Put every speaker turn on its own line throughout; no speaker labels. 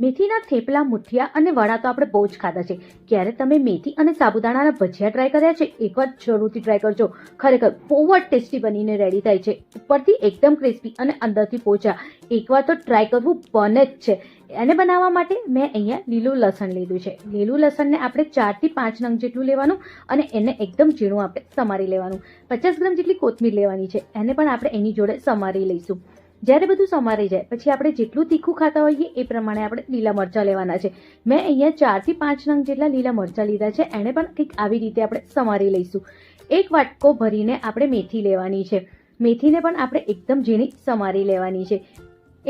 મેથીના થેપલા, મુઠિયા અને વડા તો આપણે બહુ જ ખાધા છે. ક્યારે તમે મેથી અને સાબુદાણાના ભજીયા ટ્રાય કર્યા છે? એકવાર જરૂરથી ટ્રાય કરજો. ખરેખર બહુ જ ટેસ્ટી બનીને રેડી થાય છે. ઉપરથી એકદમ ક્રિસ્પી અને અંદરથી પોચા. એકવાર તો ટ્રાય કરવું બને જ છે. એને બનાવવા માટે મેં અહીંયા લીલું લસણ લીધું છે. લીલું લસણને આપણે 4 થી 5 નંગ જેટલું લેવાનું અને એને એકદમ ઝીણું આપણે સમારી લેવાનું. 50 ગ્રામ જેટલી કોથમીર લેવાની છે. એને પણ આપણે એની જોડે સમારી લઈશું. જ્યારે બધું સમારી જાય પછી આપણે જેટલું તીખું ખાતા હોઈએ એ પ્રમાણે આપણે લીલા મરચાં લેવાના છે. મેં અહીંયા 4 થી 5 નંગ જેટલા લીલા મરચાં લીધા છે. એને પણ કંઈક આવી રીતે આપણે સમારી લઈશું. એક વાટકો ભરીને આપણે મેથી લેવાની છે. મેથીને પણ આપણે એકદમ ઝીણી સમારી લેવાની છે.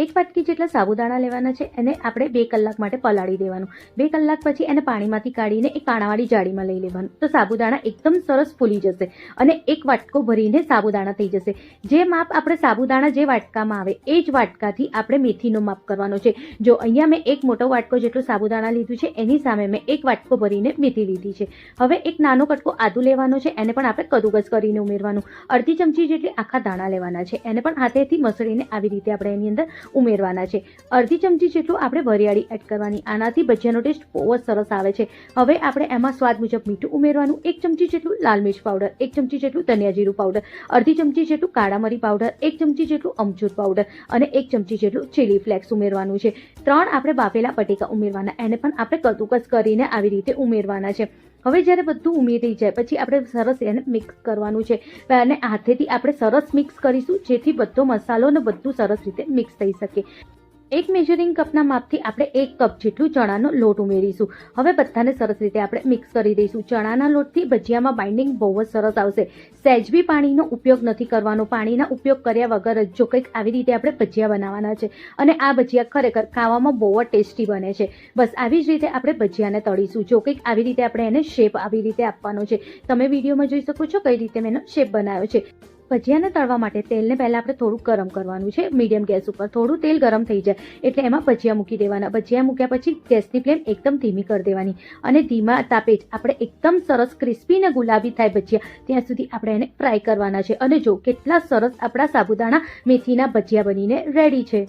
એક વાટકી જેટલા સાબુદાણા લેવાના છે. એને આપણે 2 કલાક માટે પલાળી દેવાનું. 2 કલાક પછી એને પાણીમાંથી કાઢીને એક કાણાવાળી જાળીમાં લઈ લેવાનું. તો સાબુદાણા એકદમ સરસ ફૂલી જશે અને એક વાટકો ભરીને સાબુદાણા થઈ જશે. જે માપ આપણે સાબુદાણા જે વાટકામાં આવે એ જ વાટકાથી આપણે મેથીનો માપ કરવાનો છે. જો અહીંયા મેં એક મોટો વાટકો જેટલું સાબુદાણા લીધું છે, એની સામે મેં એક વાટકો ભરીને મેથી લીધી છે. હવે એક નાનો કટકો આદુ લેવાનો છે. એને પણ આપણે કદુકસ કરીને ઉમેરવાનું. અડધી ચમચી જેટલી આખા દાણા લેવાના છે. એને પણ હાથેથી મસળીને આવી રીતે આપણે એની અંદર ઉમેરવાના છે. અડધી ચમચી જેટલું આપણે વરિયાળી એડ કરવાની. આનાથી ભજીયાનો ટેસ્ટ બહુ જ સરસ આવે છે. હવે આપણે એમાં સ્વાદ મુજબ મીઠું ઉમેરવાનું. 1 ચમચી જેટલું લાલ મિર્ચ પાવડર, 1 ચમચી જેટલું ધનિયા જીરું પાવડર, અડધી ચમચી જેટલું કાળા મરી પાવડર, 1 ચમચી જેટલું અમચૂર પાવડર અને 1 ચમચી જેટલું ચીલી ફ્લેક્સ ઉમેરવાનું છે. 3 આપણે બાફેલા બટેકા ઉમેરવાના. એને પણ આપણે કદુકસ કરીને આવી રીતે ઉમેરવાના છે. હવે જ્યારે બધું ઉમેરી જાય પછી આપણે સરસ એને મિક્સ કરવાનું છે અને હાથેથી આપણે સરસ મિક્સ કરીશું જેથી બધો મસાલો અને બધું સરસ રીતે મિક્સ થઈ શકે. એક મેજરિંગ કપના માપથી આપણે 1 કપ જેટલું ચણાનો લોટ ઉમેરીશું. હવે બધાને સરસ રીતે આપણે મિક્સ કરી દઈશું. ચણાના લોટથી ભજીયામાં બાઇન્ડિંગ બહુ જ સરસ આવશે. સહેજ બી પાણીનો ઉપયોગ નથી કરવાનો. પાણીના ઉપયોગ કર્યા વગર જ જો કંઈક આવી રીતે આપણે ભજીયા બનાવવાના છે અને આ ભજીયા ખરેખર ખાવામાં બહુ જ ટેસ્ટી બને છે. બસ આવી જ રીતે આપણે ભજીયાને તળીશું. જો કંઈક આવી રીતે આપણે એને શેપ આવી રીતે આપવાનો છે. તમે વિડીયોમાં જોઈ શકો છો કઈ રીતે મેં એનો શેપ બનાવ્યો છે. ભજીયાને તળવા માટે તેલને પહેલાં આપણે થોડું ગરમ કરવાનું છે. મીડિયમ ગેસ ઉપર થોડું તેલ ગરમ થઈ જાય એટલે એમાં ભજીયા મૂકી દેવાના. ભજીયા મૂક્યા પછી ગેસની ફ્લેમ એકદમ ધીમી કરી દેવાની અને ધીમા તાપે જ આપણે એકદમ સરસ ક્રિસ્પી ને ગુલાબી થાય ભજીયા ત્યાં સુધી આપણે એને ફ્રાય કરવાના છે. અને જો કેટલા સરસ આપણા સાબુદાણા મેથીના ભજીયા બનીને રેડી છે.